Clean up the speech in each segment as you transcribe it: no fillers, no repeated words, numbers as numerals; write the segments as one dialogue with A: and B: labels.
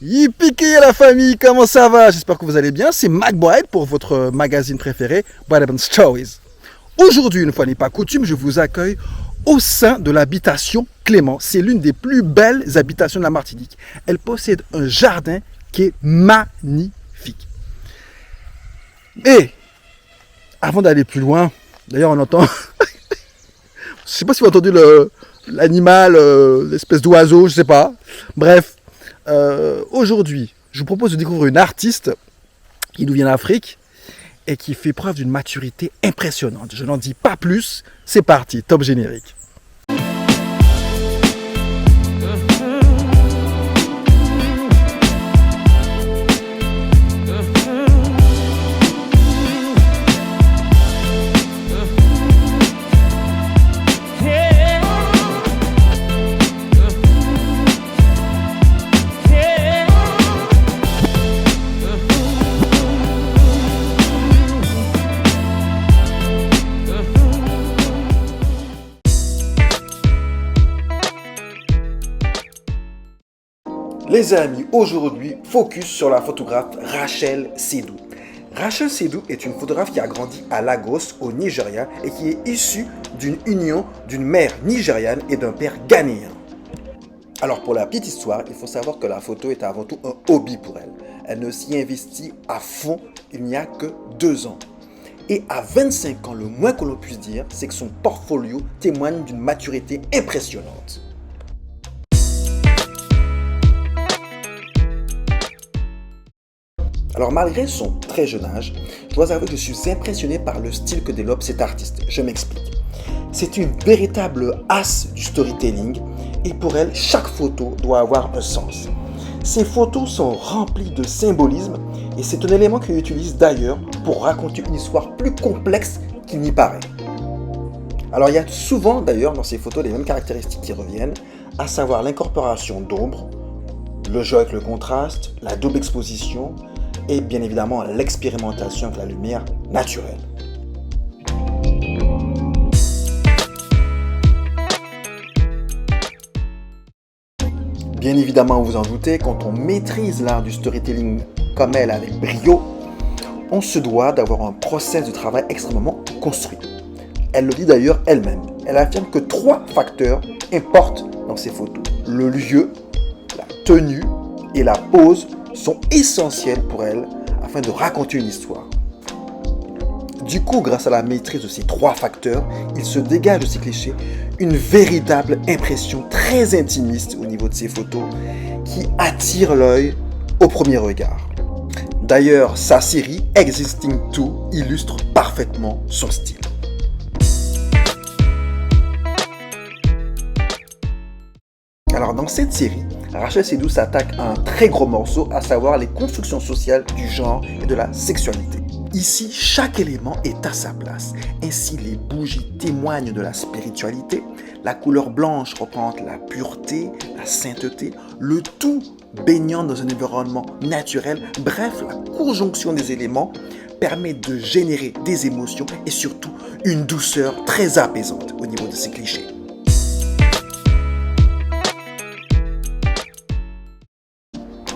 A: Yippee la famille, comment ça va? J'espère que vous allez bien. C'est MacBride pour votre magazine préféré, Bride Stories. Aujourd'hui, une fois n'est pas coutume, je vous accueille au sein de l'habitation Clément. C'est l'une des plus belles habitations de la Martinique. Elle possède un jardin qui est magnifique. Et avant d'aller plus loin, d'ailleurs on entend, je ne sais pas si vous avez entendu l'animal, l'espèce d'oiseau, je ne sais pas. Bref. Aujourd'hui, je vous propose de découvrir une artiste qui nous vient d'Afrique et qui fait preuve d'une maturité impressionnante. Je n'en dis pas plus, c'est parti, top générique. Les amis, aujourd'hui, focus sur la photographe Rachel Sedou. Rachel Sedou est une photographe qui a grandi à Lagos, au Nigeria, et qui est issue d'une union d'une mère nigériane et d'un père ghanéen. Alors pour la petite histoire, il faut savoir que la photo est avant tout un hobby pour elle. Elle ne s'y investit à fond, il n'y a que 2 ans. Et à 25 ans, le moins que l'on puisse dire, c'est que son portfolio témoigne d'une maturité impressionnante. Alors malgré son très jeune âge, je dois avouer que je suis impressionné par le style que développe cet artiste. Je m'explique. C'est une véritable as du storytelling et pour elle, chaque photo doit avoir un sens. Ses photos sont remplies de symbolisme et c'est un élément qu'elle utilise d'ailleurs pour raconter une histoire plus complexe qu'il n'y paraît. Alors il y a souvent d'ailleurs dans ces photos les mêmes caractéristiques qui reviennent, à savoir l'incorporation d'ombre, le jeu avec le contraste, la double exposition, et bien évidemment l'expérimentation avec la lumière naturelle. Bien évidemment, vous en doutez, quand on maîtrise l'art du storytelling comme elle avec brio, on se doit d'avoir un process de travail extrêmement construit. Elle le dit d'ailleurs elle-même. Elle affirme que 3 facteurs importent dans ses photos. Le lieu, la tenue et la pose sont essentiels pour elle afin de raconter une histoire. Du coup, grâce à la maîtrise de ces 3 facteurs, il se dégage de ces clichés une véritable impression très intimiste au niveau de ses photos qui attire l'œil au premier regard. D'ailleurs, sa série Existing 2 illustre parfaitement son style. Alors dans cette série, Rachel Sedou s'attaque à un très gros morceau, à savoir les constructions sociales du genre et de la sexualité. Ici, chaque élément est à sa place. Ainsi, les bougies témoignent de la spiritualité, la couleur blanche représente la pureté, la sainteté, le tout baignant dans un environnement naturel. Bref, la conjonction des éléments permet de générer des émotions et surtout une douceur très apaisante au niveau de ces clichés.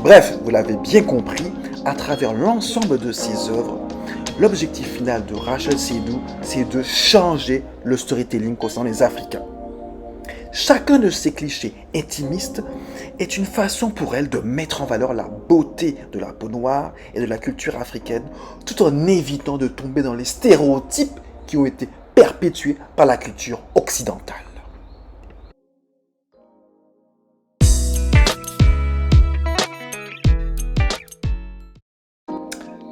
A: Bref, vous l'avez bien compris, à travers l'ensemble de ses œuvres, l'objectif final de Rachel Sedou, c'est de changer le storytelling concernant les Africains. Chacun de ces clichés intimistes est une façon pour elle de mettre en valeur la beauté de la peau noire et de la culture africaine, tout en évitant de tomber dans les stéréotypes qui ont été perpétués par la culture occidentale.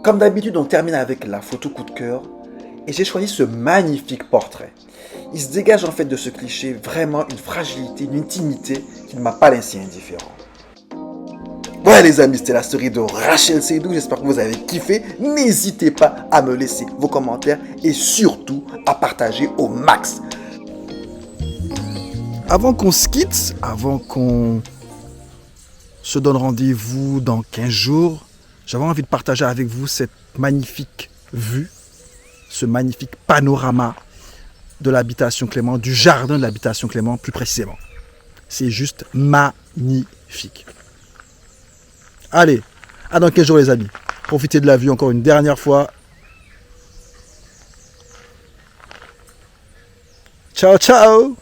A: Comme d'habitude, on termine avec la photo coup de cœur et j'ai choisi ce magnifique portrait. Il se dégage en fait de ce cliché vraiment une fragilité, une intimité qui ne m'a pas laissé indifférent. Voilà les amis, c'était la story de Rachel Sedou, j'espère que vous avez kiffé. N'hésitez pas à me laisser vos commentaires et surtout à partager au max. Avant qu'on se quitte, avant qu'on se donne rendez-vous dans 15 jours, j'avais envie de partager avec vous cette magnifique vue, ce magnifique panorama de l'habitation Clément, du jardin de l'habitation Clément plus précisément. C'est juste magnifique.
B: Allez, à dans 15 jours les amis. Profitez de la vue encore une dernière fois. Ciao, ciao!